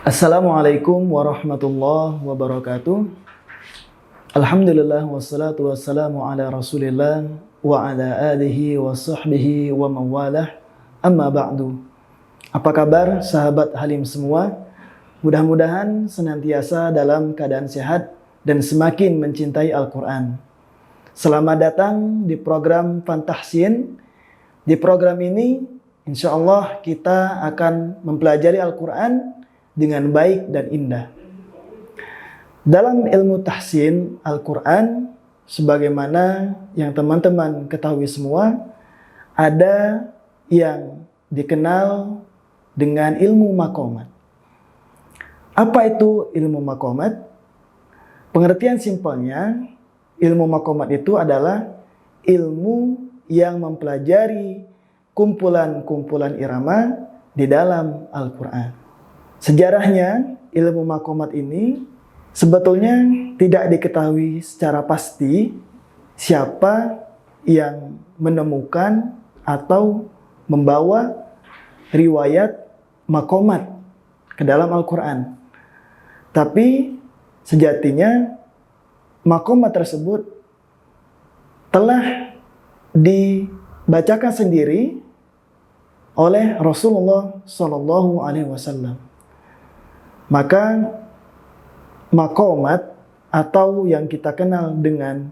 Assalamualaikum warahmatullahi wabarakatuh. Alhamdulillah wassalatu wassalamu ala Rasulillah wa ala alihi wa sahbihi wa mawalah. Amma ba'du. Apa kabar sahabat Halim semua? Mudah-mudahan senantiasa dalam keadaan sehat dan semakin mencintai Al-Quran. Selamat datang di program Fantahsin. Di program ini insya Allah kita akan mempelajari Al-Quran dengan baik dan indah. Dalam ilmu tahsin Al-Quran, sebagaimana yang teman-teman ketahui semua, ada yang dikenal dengan ilmu maqamat. Apa itu ilmu maqamat? Pengertian simpelnya, ilmu maqamat itu adalah ilmu yang mempelajari kumpulan-kumpulan irama di dalam Al-Quran. Sejarahnya, ilmu maqamat ini sebetulnya tidak diketahui secara pasti siapa yang menemukan atau membawa riwayat maqamat ke dalam Al-Quran. Tapi sejatinya maqamat tersebut telah dibacakan sendiri oleh Rasulullah SAW. Maka maqamat atau yang kita kenal dengan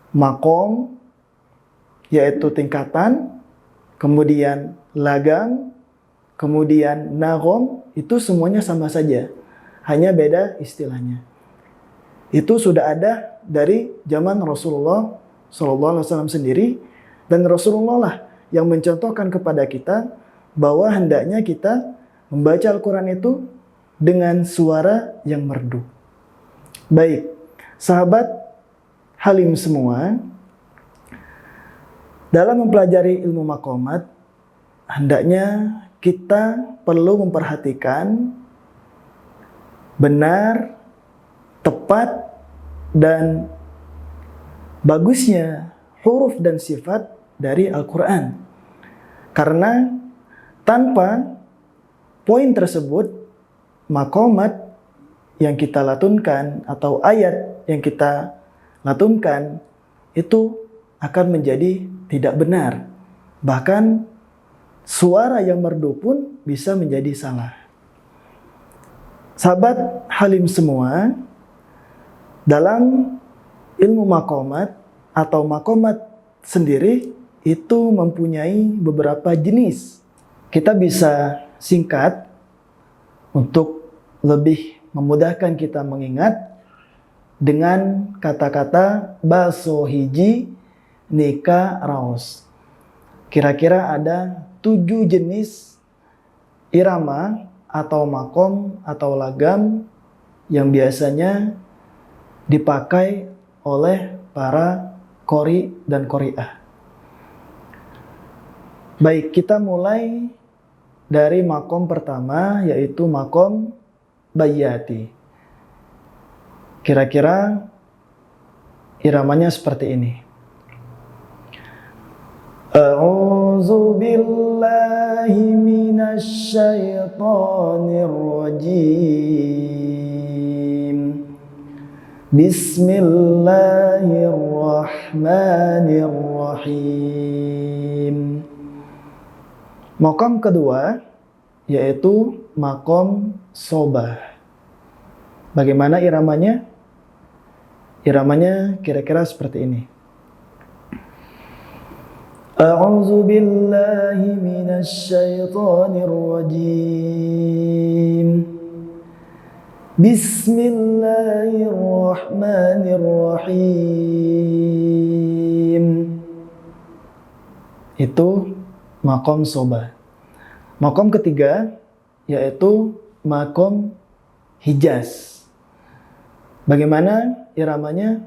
maqam, yaitu tingkatan, kemudian lagam, kemudian nagom, itu semuanya sama saja, hanya beda istilahnya. Itu sudah ada dari zaman Rasulullah SAW sendiri, dan Rasulullah lah yang mencontohkan kepada kita bahwa hendaknya kita membaca Al-Quran itu dengan suara yang merdu. Baik, sahabat Halim semua, dalam mempelajari ilmu maqamat, hendaknya kita perlu memperhatikan benar, tepat, dan bagusnya huruf dan sifat dari Al-Quran. Karena tanpa poin tersebut, maqamat yang kita latunkan atau ayat yang kita latunkan itu akan menjadi tidak benar. Bahkan suara yang merdu pun bisa menjadi salah. Sahabat Halim semua, dalam ilmu maqamat atau maqamat sendiri itu mempunyai beberapa jenis. Kita bisa singkat untuk lebih memudahkan kita mengingat dengan kata-kata baso hiji nika raos. Kira-kira ada 7 jenis irama atau maqam atau lagam yang biasanya dipakai oleh para qori dan qori'ah. Baik, kita mulai dari maqam pertama, yaitu maqam bayyati. Kira-kira iramanya seperti ini. A'udzu billahi minasy syaithanir rajim. Bismillahirrahmanirrahim. Maqam kedua yaitu maqam sobah. Bagaimana iramanya? Iramanya kira-kira seperti ini. A'udzu billahi minasy syaithanir rajim. Bismillahirrahmanirrahim. Itu maqam sobah. Maqam ketiga yaitu maqam hijaz. Bagaimana iramanya?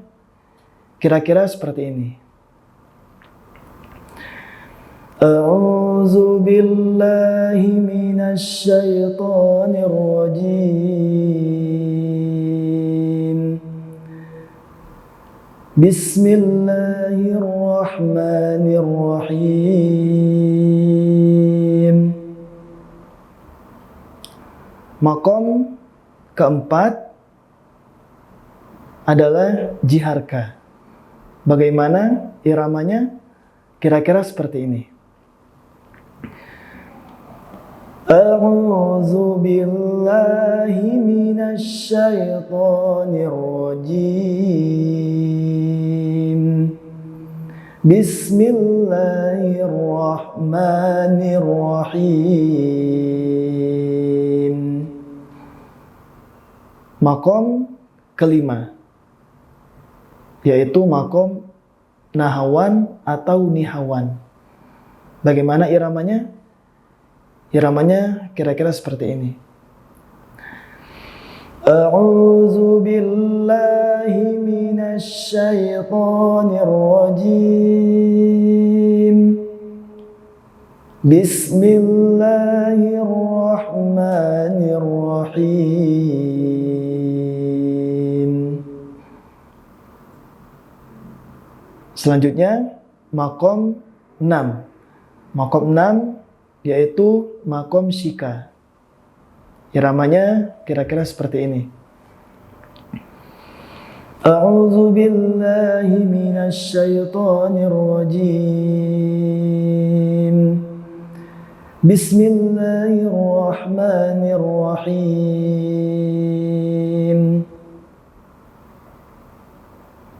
Kira-kira seperti ini. A'udzu billahi minasy syaithanir rajim. Bismillahirrahmanirrahim. Makom keempat adalah jiharka. Bagaimana iramanya? Kira-kira seperti ini. A'udzu billahi minasy syaithanir rajim. Bismillahirrahmanirrahim. Makom kelima, yaitu makom nahawan atau nihawan. Bagaimana iramanya? Iramanya kira-kira seperti ini. A'udzu billahi minasy syaithanir rajim. Bismillahirrahmanirrahim. Selanjutnya makom 6. Makom 6 yaitu makom shika. Iramanya kira-kira seperti ini. A'udzu billahi minasy syaithanir rajim. Bismillahirrahmanirrahim.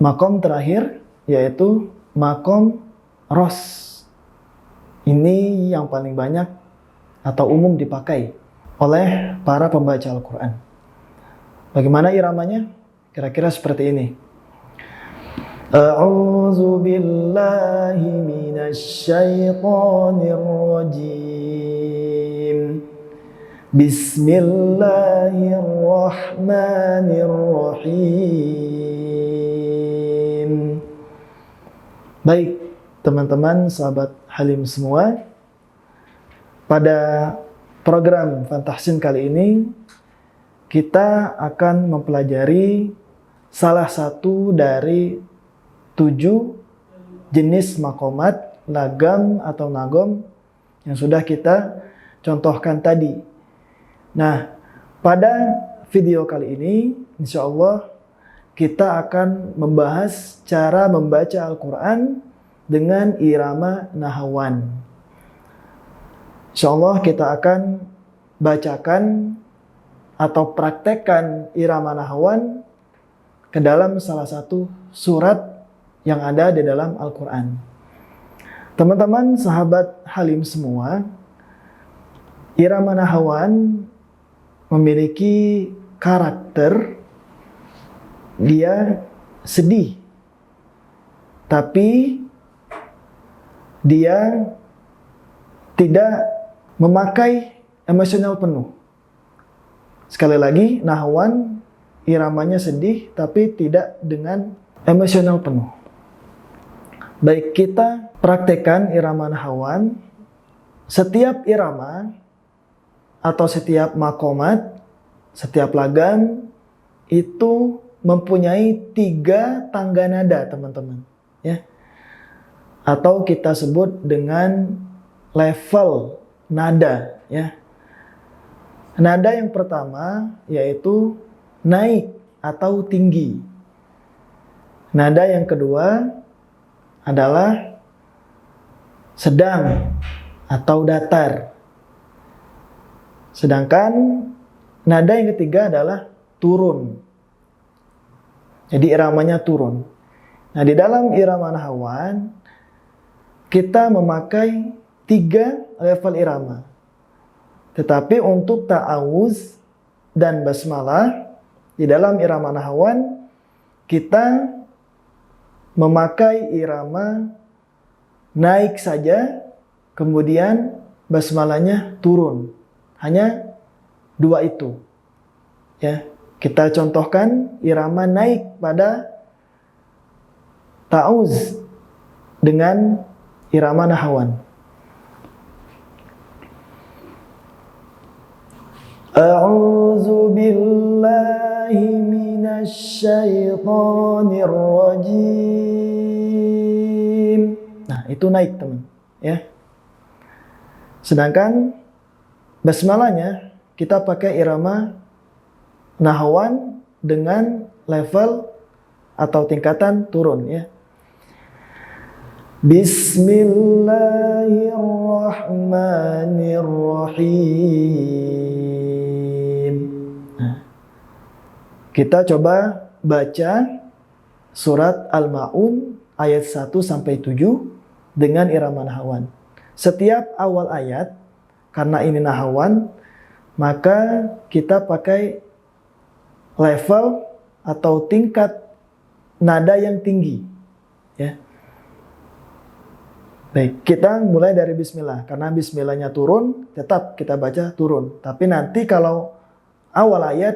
Makom terakhir yaitu makom ros. Ini yang paling banyak atau umum dipakai oleh para pembaca Al-Quran. Bagaimana iramanya? Kira-kira seperti ini. A'udzu billahi minasy syaithanir rajim. Bismillahirrahmanirrahim. Baik, teman-teman, sahabat Halim semua, pada program Fantahsin kali ini kita akan mempelajari salah satu dari 7 jenis makomat, lagam atau nagom yang sudah kita contohkan tadi. Nah, pada video kali ini insya Allah kita akan membahas cara membaca Al-Quran dengan irama nahawan. Insyaallah kita akan bacakan atau praktekkan irama nahawan ke dalam salah satu surat yang ada di dalam Al-Quran. Teman-teman sahabat Halim semua, irama nahawan memiliki karakter dia sedih, tapi dia tidak memakai emosional penuh. Sekali lagi, nahawan iramanya sedih tapi tidak dengan emosional penuh. Baik, kita praktekkan irama nahawan. Setiap irama atau setiap makomat, setiap lagam itu mempunyai 3 tangga nada, teman-teman. Ya. Atau kita sebut dengan level nada, ya. Nada yang pertama yaitu naik atau tinggi. Nada yang kedua adalah sedang atau datar. Sedangkan nada yang ketiga adalah turun. Jadi iramanya turun. Nah, di dalam irama nahawan kita memakai 3 level irama. Tetapi untuk ta'awuz dan basmalah di dalam irama nahawan kita memakai irama naik saja, kemudian basmalahnya turun. Hanya 2 itu. Ya, kita contohkan irama naik pada ta'awuz dengan irama nahawan. A'udzu billahi minasy syaithanir rajim. Nah, itu naik, teman, ya. Sedangkan basmalahnya kita pakai irama nahwan dengan level atau tingkatan turun ya. Bismillahirrahmanirrahim. Nah, kita coba baca surat Al-Ma'un ayat 1 sampai 7 dengan irama nahwan. Setiap awal ayat, karena ini nahwan, maka kita pakai level atau tingkat nada yang tinggi ya. Baik, kita mulai dari bismillah. Karena bismillahnya turun, tetap kita baca turun. Tapi nanti kalau awal ayat,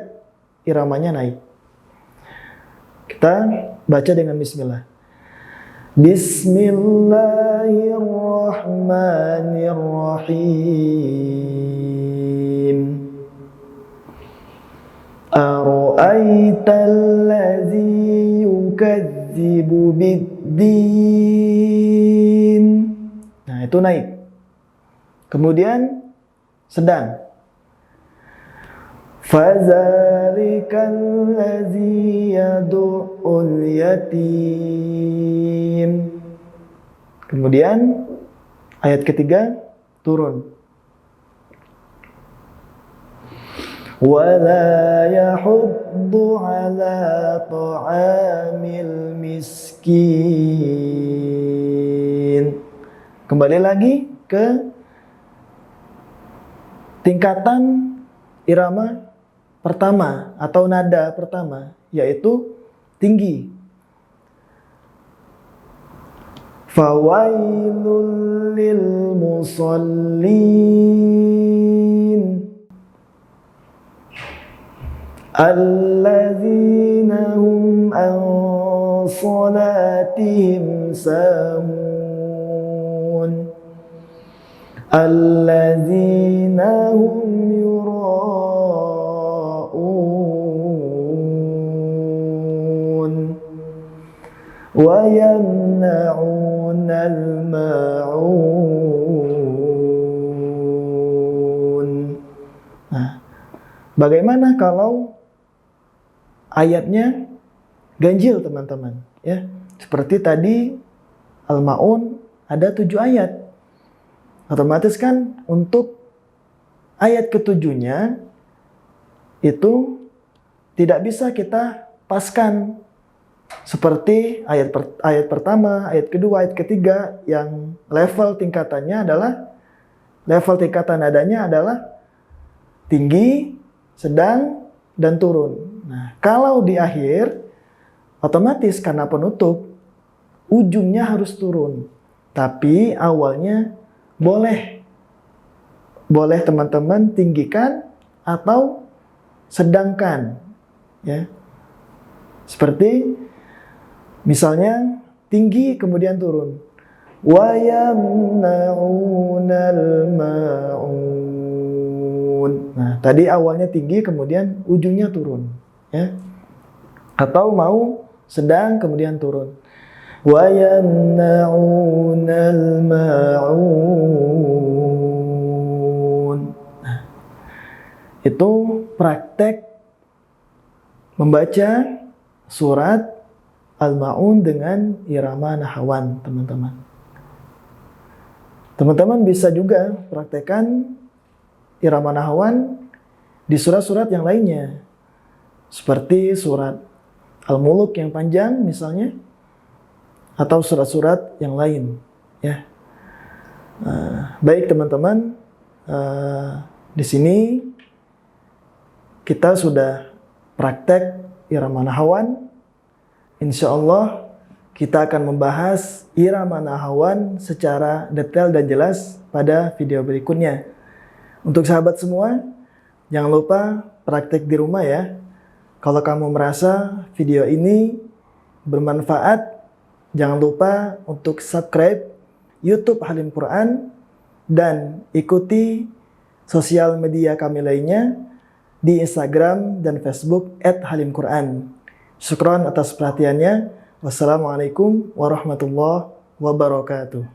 iramanya naik. Kita baca dengan bismillah. Bismillahirrahmanirrahim. Ara'aital ladzi yukadzibu biddin. Nah, itu naik. Kemudian sedang. Fadzalika allazi yad'ul yatim. Kemudian ayat ketiga turun. Wala yahuddu ala ta'amil miskin. Kembali lagi ke tingkatan irama pertama atau nada pertama, yaitu tinggi. Fawailul lil musallin alladzina hum an salatihim sahun alladzina hum yura'un wa yamna'unal ma'un. Nah, bagaimana kalau ayatnya ganjil teman-teman ya? Seperti tadi Al-Ma'un ada 7 ayat. Otomatis kan untuk ayat ketujuhnya itu tidak bisa kita paskan seperti ayat pertama, ayat kedua, ayat ketiga yang level tingkatan nadanya adalah tinggi, sedang, dan turun. Nah, kalau di akhir otomatis karena penutup ujungnya harus turun. Tapi awalnya boleh teman-teman tinggikan atau sedangkan ya. Seperti misalnya tinggi kemudian turun. Wa yamna'unal ma'un. Nah, tadi awalnya tinggi kemudian ujungnya turun ya. Atau mau sedang kemudian turun. Wa yamna'unal ma'un. Nah, itu praktek membaca surat Al-Ma'un dengan irama nahwan, teman-teman. Teman-teman bisa juga praktekkan irama nahwan di surat-surat yang lainnya. Seperti surat Al-Muluk yang panjang misalnya, atau surat-surat yang lain ya. Baik teman-teman, di sini kita sudah praktek irama nahwan. Insya Allah kita akan membahas irama nahwan secara detail dan jelas pada video berikutnya. Untuk sahabat semua, jangan lupa praktek di rumah ya. Kalau kamu merasa video ini bermanfaat, jangan lupa untuk subscribe YouTube Halim Quran dan ikuti sosial media kami lainnya di Instagram dan Facebook @halimquran. Syukron atas perhatiannya. Wassalamualaikum warahmatullahi wabarakatuh.